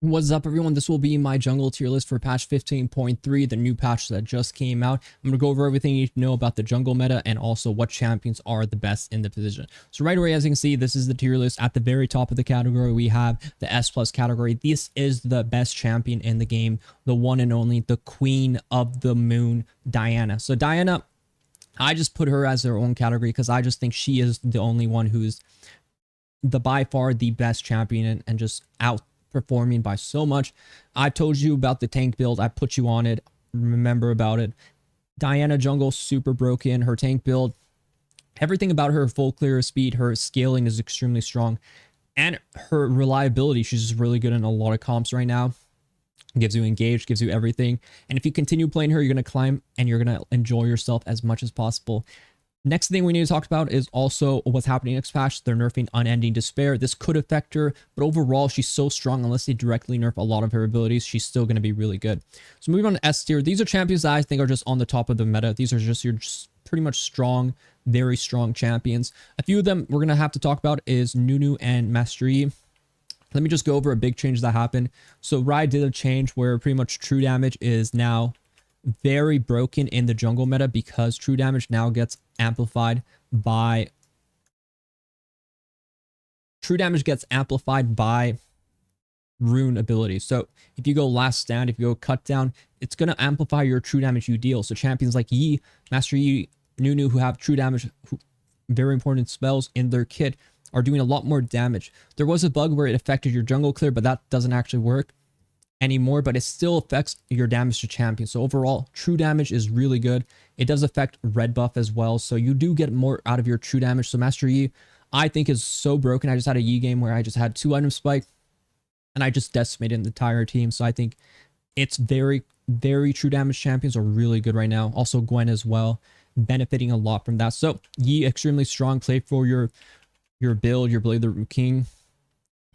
What's up, everyone? This will be my jungle tier list for patch 15.3, the new patch that just came out. I'm going to go over everything you need to know about the jungle meta and also what champions are the best in the position. So right away, as you can see, this is the tier list. At the very top of the category, we have the S plus category. This is the best champion in the game, the one and only, the queen of the moon, Diana. So Diana, I just put her as her own category because I just think she is the only one who's by far the best champion and just outperforming by so much. I told you about the tank build. I put you on it. Remember about it. Diana jungle, super broken. Her tank build, everything about her full clear speed, her scaling is extremely strong. And her reliability, she's just really good in a lot of comps right now. Gives you engaged, gives you everything. And if you continue playing her, you're going to climb and you're going to enjoy yourself as much as possible. Next thing we need to talk about is also what's happening next patch. They're nerfing Unending Despair. This could affect her, but overall, she's so strong. Unless they directly nerf a lot of her abilities, she's still going to be really good. So moving on to S tier. These are champions that I think are just on the top of the meta. These are just your pretty much strong, very strong champions. A few of them we're going to have to talk about is Nunu and Master Yi. Let me just go over a big change that happened. So Riot did a change where pretty much true damage is now very broken in the jungle meta because true damage now gets amplified by rune abilities. So if you go last stand, if you go cut down, it's going to amplify your true damage you deal. So champions like Yi, Master Yi, Nunu, who have true damage, very important spells in their kit, are doing a lot more damage. There was a bug where it affected your jungle clear, but that doesn't actually work anymore, but it still affects your damage to champions. So overall, true damage is really good. It does affect red buff as well, so you do get more out of your true damage. So Master Yi, I think, is so broken. I just had a Yi game where I just had 2 item spike and I just decimated the entire team. So I think it's very, very true damage champions are really good right now. Also Gwen as well, benefiting a lot from that. So Yi, extremely strong. Play for your build, your Blade the King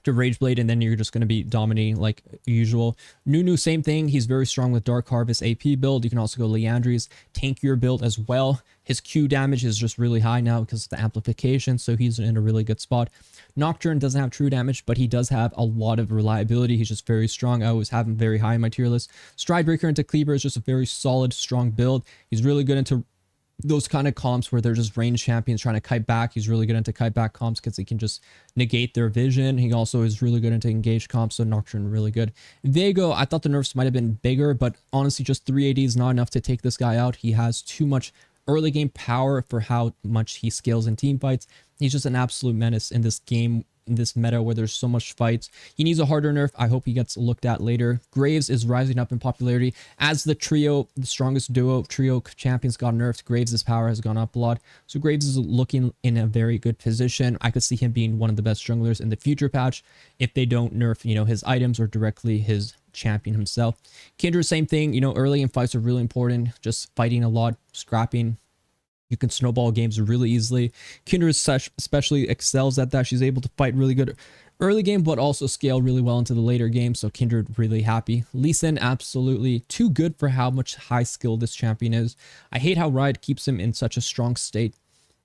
to Rage Blade, and then you're just going to be dominating like usual. Nunu, same thing. He's very strong with Dark Harvest AP build. You can also go Leandri's tankier build as well. His Q damage is just really high now because of the amplification, so he's in a really good spot. Nocturne doesn't have true damage, but he does have a lot of reliability. He's just very strong. I always have him very high in my tier list. Stridebreaker into Cleaver is just a very solid, strong build. He's really good into those kind of comps where they're just range champions trying to kite back. He's really good into kite back comps because he can just negate their vision. He also is really good into engage comps, so Nocturne really good. Vego, I thought the nerfs might have been bigger, but honestly just 3AD is not enough to take this guy out. He has too much early game power for how much he scales in team fights. He's just an absolute menace in this game, in this meta where there's so much fights. He needs a harder nerf. I hope he gets looked at later. Graves is rising up in popularity as the trio, the strongest duo trio champions got nerfed. Graves' power has gone up a lot. So Graves is looking in a very good position. I could see him being one of the best junglers in the future patch if they don't nerf, his items or directly his champion himself. Kindred, same thing. Early in fights are really important. Just fighting a lot, scrapping. You can snowball games really easily. Kindred especially excels at that. She's able to fight really good early game, but also scale really well into the later game. So Kindred really happy. Lee Sin, absolutely too good for how much high skill this champion is. I hate how Riot keeps him in such a strong state.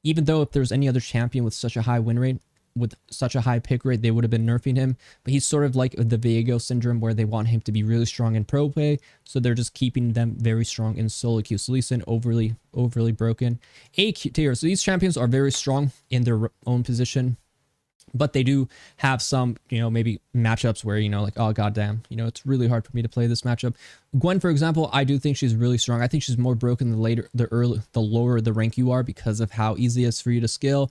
Even though if there's any other champion with such a high win rate, with such a high pick rate, they would have been nerfing him. But he's sort of like the Viego syndrome where they want him to be really strong in pro play. So they're just keeping them very strong in solo queue. So Lee Sin overly broken. A tier. So these champions are very strong in their own position. But they do have some, maybe matchups where, like, oh, goddamn, it's really hard for me to play this matchup. Gwen, for example, I do think she's really strong. I think she's more broken the lower the rank you are because of how easy it is for you to scale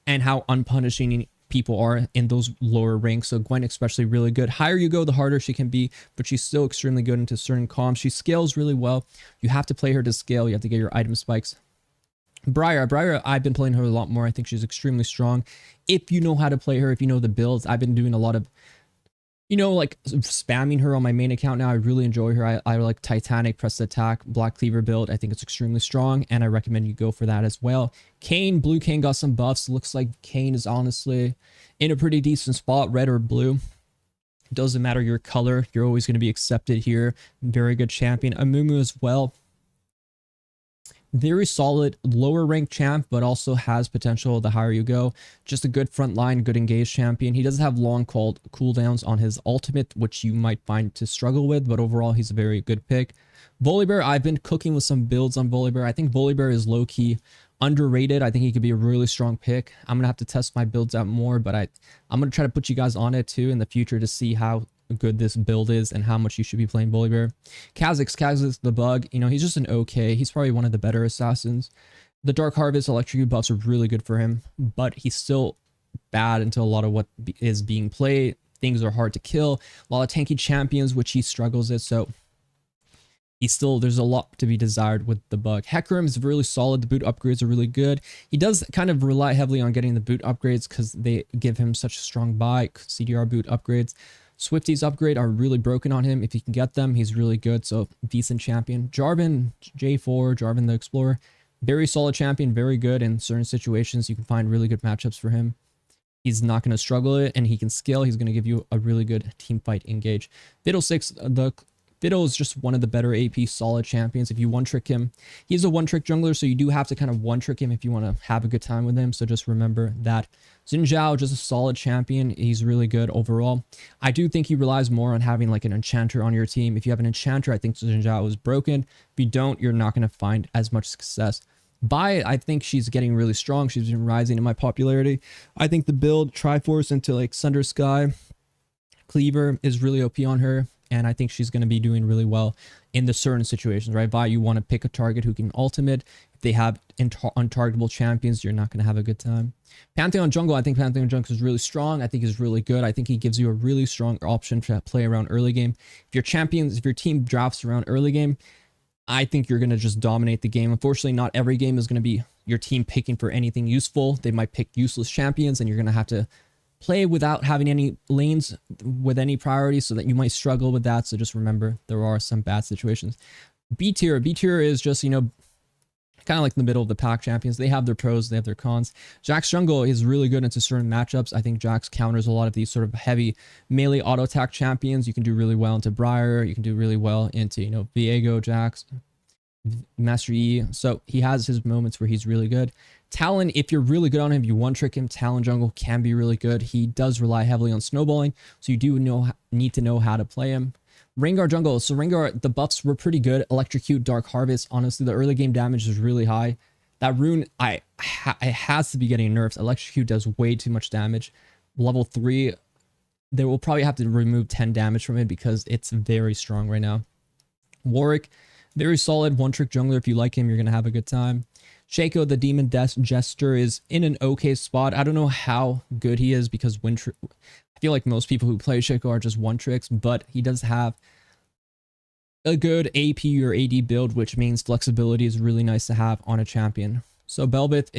and how unpunishing people are in those lower ranks. So Gwen especially really good. Higher you go, the harder she can be, but she's still extremely good into certain comps. She scales really well. You have to play her to scale. You have to get your item spikes. Briar, I've been playing her a lot more. I think she's extremely strong. If you know how to play her, if you know the builds, I've been doing a lot of, like spamming her on my main account now. I really enjoy her. I like Titanic, Press Attack, Black Cleaver build. I think it's extremely strong, and I recommend you go for that as well. Kayn, Blue Kayn got some buffs. Looks like Kayn is honestly in a pretty decent spot, red or blue. Doesn't matter your color. You're always going to be accepted here. Very good champion. Amumu as well. Very solid, lower ranked champ, but also has potential the higher you go. Just a good front line, good engaged champion. He does have long cooldowns on his ultimate, which you might find to struggle with, but overall he's a very good pick. Volibear, I've been cooking with some builds on Volibear. I think Volibear is low-key underrated. I think he could be a really strong pick. I'm going to have to test my builds out more, but I'm going to try to put you guys on it too in the future to see how good this build is and how much you should be playing Volibear. Kha'Zix the bug, you know, he's just an okay. He's probably one of the better assassins. The Dark Harvest electrocute buffs are really good for him, but he's still bad into a lot of what is being played. Things are hard to kill. A lot of tanky champions, which he struggles with, so there's a lot to be desired with the bug. Hecarim is really solid. The boot upgrades are really good. He does kind of rely heavily on getting the boot upgrades because they give him such a strong buy. CDR boot upgrades. Swifty's upgrade are really broken on him. If he can get them, he's really good. So decent champion. Jarvan, J4, Jarvan the Explorer. Very solid champion, very good in certain situations. You can find really good matchups for him. He's not going to struggle it, and he can scale. He's going to give you a really good team fight engage. Fiddlesticks, Fiddle is just one of the better AP solid champions. If you one-trick him, he's a one-trick jungler, so you do have to kind of one-trick him if you want to have a good time with him. So just remember that. Xin Zhao, just a solid champion. He's really good overall. I do think he relies more on having like an enchanter on your team. If you have an enchanter, I think Xin Zhao is broken. If you don't, you're not going to find as much success. Bai, I think she's getting really strong. She's been rising in my popularity. I think the build Triforce into like Sunder Sky Cleaver is really OP on her. And I think she's going to be doing really well in the certain situations, right? Vi, you want to pick a target who can ultimate. If they have untargetable champions, you're not going to have a good time. Pantheon Jungle, I think Pantheon Jungle is really strong. I think he's really good. I think he gives you a really strong option to play around early game. If your team drafts around early game, I think you're going to just dominate the game. Unfortunately, not every game is going to be your team picking for anything useful. They might pick useless champions, and you're going to have to play without having any lanes with any priority, so that you might struggle with that. So just remember, there are some bad situations. B tier is just, you know, kind of like in the middle of the pack champions. They have their pros, they have their cons. Jax Jungle is really good into certain matchups. I think Jax counters a lot of these sort of heavy melee auto attack champions. You can do really well into Briar. You can do really well into, you know, Viego, Jax, Master Yi. So he has his moments where he's really good. Talon, if you're really good on him, you one-trick him, Talon Jungle can be really good. He does rely heavily on snowballing, so you do need to know how to play him. Rengar Jungle. So Rengar, the buffs were pretty good. Electrocute, Dark Harvest. Honestly, the early game damage is really high. That rune, it has to be getting nerfed. Electrocute does way too much damage. Level 3, they will probably have to remove 10 damage from it because it's very strong right now. Warwick, very solid one-trick jungler. If you like him, you're going to have a good time. Shaco, the Demon Jester, is in an okay spot. I don't know how good he is because I feel like most people who play Shaco are just one-tricks, but he does have a good AP or AD build, which means flexibility is really nice to have on a champion. So Belbeth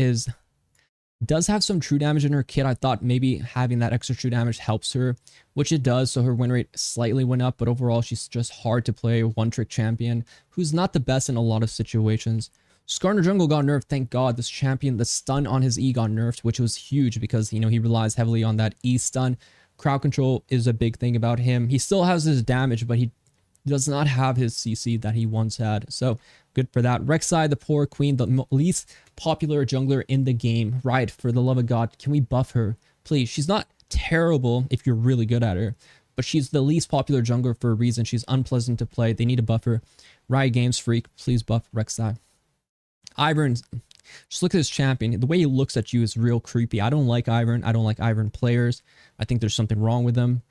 does have some true damage in her kit. I thought maybe having that extra true damage helps her, which it does. So her win rate slightly went up, but overall she's just hard to play one-trick champion who's not the best in a lot of situations. Skarner Jungle got nerfed, thank God. This champion, the stun on his E got nerfed, which was huge because, you know, he relies heavily on that E stun. Crowd control is a big thing about him. He still has his damage, but he does not have his CC that he once had. So good for that. Rek'Sai, the poor queen, the least popular jungler in the game. Right, for the love of God, can we buff her? Please, she's not terrible if you're really good at her, but she's the least popular jungler for a reason. She's unpleasant to play. They need a buffer. Riot Games freak, please buff Rek'Sai. Ivern, just look at this champion. The way he looks at you is real creepy. I don't like Ivern. I don't like Ivern players. I think there's something wrong with them.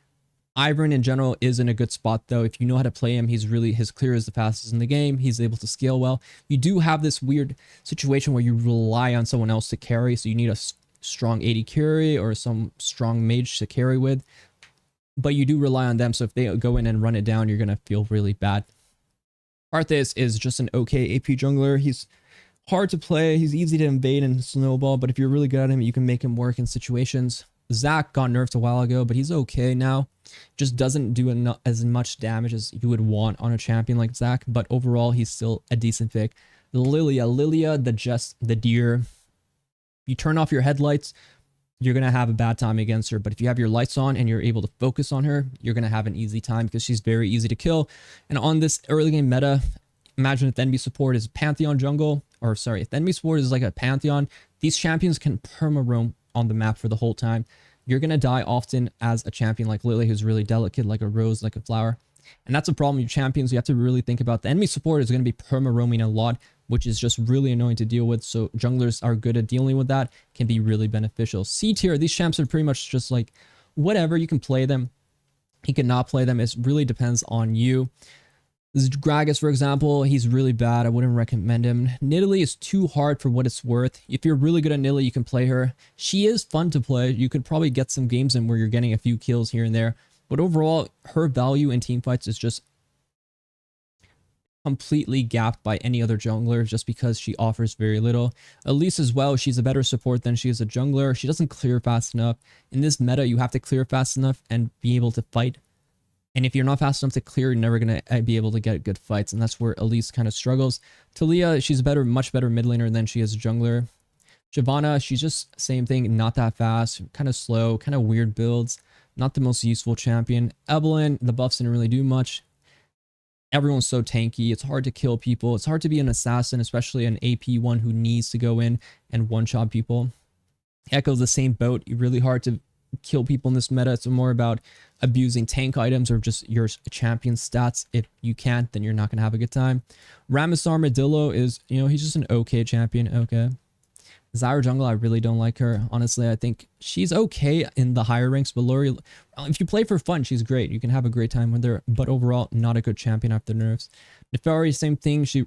Ivern in general is in a good spot though. If you know how to play him, his clear is the fastest in the game. He's able to scale well. You do have this weird situation where you rely on someone else to carry. So you need a strong AD carry or some strong mage to carry with. But you do rely on them. So if they go in and run it down, you're going to feel really bad. Arthas is just an okay AP jungler. He's hard to play. He's easy to invade and snowball, but if you're really good at him, you can make him work in situations. Zac got nerfed a while ago, but he's okay now. Just doesn't do as much damage as you would want on a champion like Zac, but overall, he's still a decent pick. Lilia, the deer. You turn off your headlights, you're going to have a bad time against her, but if you have your lights on and you're able to focus on her, you're going to have an easy time because she's very easy to kill. And on this early game meta, imagine if the enemy support is Pantheon Jungle or sorry, if the enemy support is like a pantheon, these champions can perma roam on the map for the whole time. You're gonna die often as a champion like Lily, who's really delicate, like a rose, like a flower. And that's a problem with champions. You have to really think about the enemy support is going to be perma roaming a lot, which is just really annoying to deal with. So junglers are good at dealing with that, can be really beneficial. C tier, these champs are pretty much just like whatever. You can play them, you cannot play them. It really depends on you. This is Gragas, for example. He's really bad. I wouldn't recommend him. Nidalee is too hard for what it's worth. If you're really good at Nidalee, you can play her. She is fun to play. You could probably get some games in where you're getting a few kills here and there. But overall, her value in teamfights is just completely gapped by any other jungler just because she offers very little. Elise as well, she's a better support than she is a jungler. She doesn't clear fast enough. In this meta, you have to clear fast enough and be able to fight. And if you're not fast enough to clear, you're never going to be able to get good fights. And that's where Elise kind of struggles. Talia, she's a much better mid laner than she is a jungler. Shyvana, she's just same thing, not that fast, kind of slow, kind of weird builds. Not the most useful champion. Evelyn, the buffs didn't really do much. Everyone's so tanky. It's hard to kill people. It's hard to be an assassin, especially an AP one who needs to go in and one-shot people. Echo's the same boat. Really hard to kill people in this meta. It's more about abusing tank items or just your champion stats. If you can't, then you're not going to have a good time. Ramus Armadillo is, he's just an okay champion. Okay. Zyra Jungle, I really don't like her. Honestly, I think she's okay in the higher ranks, but Lori, if you play for fun, she's great. You can have a great time with her, but overall, not a good champion after nerfs. Nefari, same thing. She,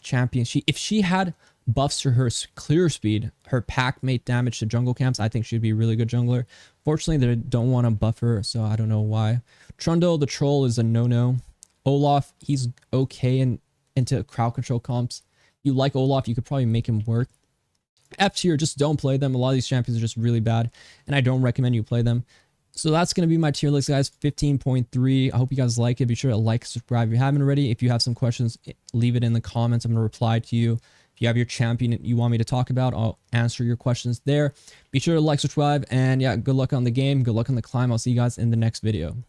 champion. If she had buffs to her clear speed, her pack made damage to jungle camps, I think she'd be a really good jungler. Fortunately, they don't want to buff her, so I don't know why. Trundle, the troll, is a no-no. Olaf, he's okay into crowd control comps. If you like Olaf, you could probably make him work. F tier, just don't play them. A lot of these champions are just really bad, and I don't recommend you play them. So that's going to be my tier list, guys. 15.3. I hope you guys like it. Be sure to like, subscribe if you haven't already. If you have some questions, leave it in the comments. I'm going to reply to you. If you have your champion you want me to talk about, I'll answer your questions there. Be sure to like, subscribe, and yeah, good luck on the game. Good luck on the climb. I'll see you guys in the next video.